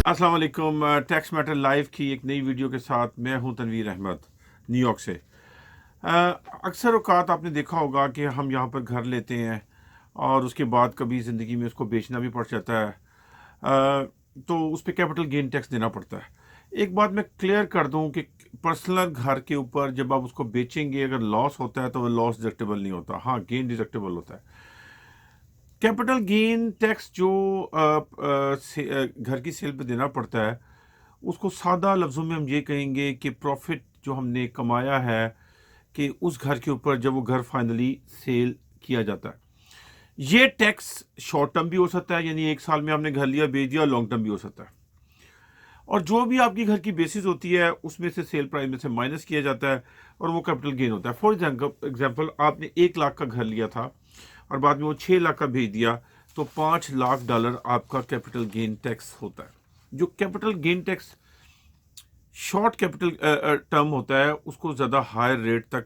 अस्सलाम वालेकुम। Tax matter live की एक नई वीडियो के साथ मैं हूं तनवीर अहमद न्यूयॉर्क से। अक्सर औकात आपने देखा होगा कि हम यहां पर घर लेते हैं और उसके बाद कभी ज़िंदगी में उसको बेचना भी पड़ जाता है, तो उस पर कैपिटल गेन टैक्स देना पड़ता है। एक बात मैं क्लियर कर दूं कि पर्सनल घर के ऊपर जब आप उसको बेचेंगे, अगर लॉस होता है तो वह लॉस डिडक्टेबल नहीं होता, हाँ गेन डिडक्टेबल होता है। कैपिटल गेन टैक्स जो घर की सेल पे देना पड़ता है, उसको सादा लफ्ज़ों में हम ये कहेंगे कि प्रॉफिट जो हमने कमाया है कि उस घर के ऊपर जब वो घर फाइनली सेल किया जाता है। ये टैक्स शॉर्ट टर्म भी हो सकता है, यानी 1 साल में आपने घर लिया बेच दिया, लॉन्ग टर्म भी हो सकता है। और जो भी आपकी घर की बेसिस होती है उसमें से सेल प्राइस में से माइनस किया जाता है और वो कैपिटल गेन होता है। फॉर एग्जाम्पल आपने 1 लाख का घर लिया था और बाद में वो 6 लाख का भेज दिया, तो $5 लाख आपका कैपिटल गेन टैक्स होता है। जो capital gain tax short capital term होता है उसको ज़्यादा हायर रेट तक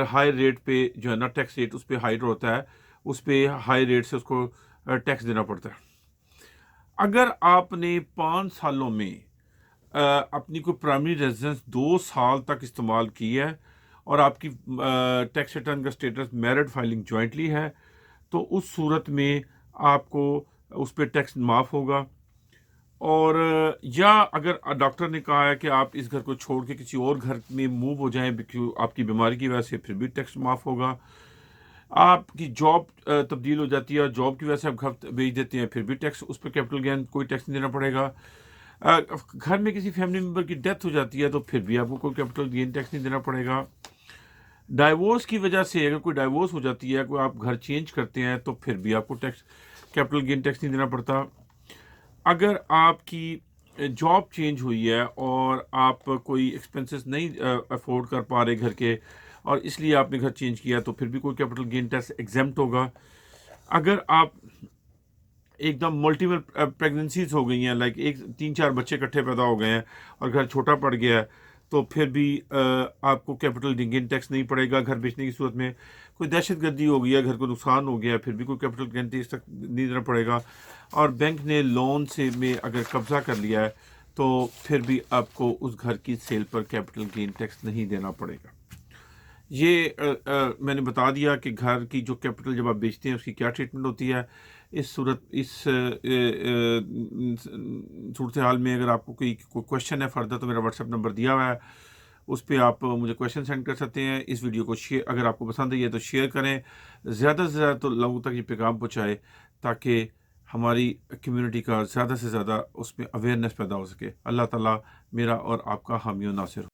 हाई रेट पे जो है ना टैक्स रेट उस पर हाइड होता है, उस पर हाई रेट से उसको टैक्स देना पड़ता है। अगर आपने 5 सालों में अपनी कोई प्राइमरी रेजिडेंस 2 साल तक इस्तेमाल की है और आपकी टैक्स रिटर्न का स्टेटस मैरिड फाइलिंग जॉइंटली है, तो उस सूरत में आपको उस पर टैक्स माफ़ होगा। और या अगर डॉक्टर ने कहा है कि आप इस घर को छोड़ के किसी और घर में मूव हो जाएं आपकी बीमारी की वजह से, फिर भी टैक्स माफ़ होगा। आपकी जॉब तब्दील हो जाती है, जॉब की वजह से आप घर बेच देते हैं, फिर भी टैक्स उस पर कैपिटल गेन कोई टैक्स नहीं देना पड़ेगा। घर में किसी फैमिली मेम्बर की डेथ हो जाती है तो फिर भी आपको कोई कैपिटल गेन टैक्स नहीं देना पड़ेगा। डाइवोर्स की वजह से अगर कोई डाइवोर्स हो जाती है, कोई आप घर चेंज करते हैं, तो फिर भी आपको टैक्स कैपिटल गेन टैक्स नहीं देना पड़ता। अगर आपकी जॉब चेंज हुई है और आप कोई एक्सपेंसेस नहीं अफोर्ड कर पा रहे घर के और इसलिए आपने घर चेंज किया, तो फिर भी कोई कैपिटल गेन टैक्स एग्जेम्प्ट होगा। अगर आप एकदम मल्टीपल प्रेगनेंसीज हो गई हैं, लाइक 3-4 बच्चे इकट्ठे पैदा हो गए हैं और घर छोटा पड़ गया है, तो फिर भी आपको कैपिटल गेन टैक्स नहीं पड़ेगा। घर बेचने की सूरत में कोई दहशतगर्दी हो गई है, घर को नुकसान हो गया, फिर भी कोई कैपिटल गेन टैक्स तक नहीं देना पड़ेगा। और बैंक ने लोन से में अगर कब्जा कर लिया है, तो फिर भी आपको उस घर की सेल पर कैपिटल गेन टैक्स नहीं देना पड़ेगा। ये मैंने बता दिया कि घर की जो कैपिटल जब आप बेचते हैं उसकी क्या ट्रीटमेंट होती है। इस सूरत हाल में अगर आपको कोई क्वेश्चन है फर्दर, तो मेरा व्हाट्सएप नंबर दिया हुआ है, उस पर आप मुझे क्वेश्चन सेंड कर सकते हैं। इस वीडियो को शेयर, अगर आपको पसंद आई है तो शेयर करें, ज़्यादा से ज़्यादा तो लोगों तक ये पैगाम पहुँचाए ताकि हमारी कम्युनिटी का ज़्यादा से ज़्यादा उसमें अवेयरनेस पैदा हो सके। अल्लाह ताला मेरा और आपका हामी और नासिर हो।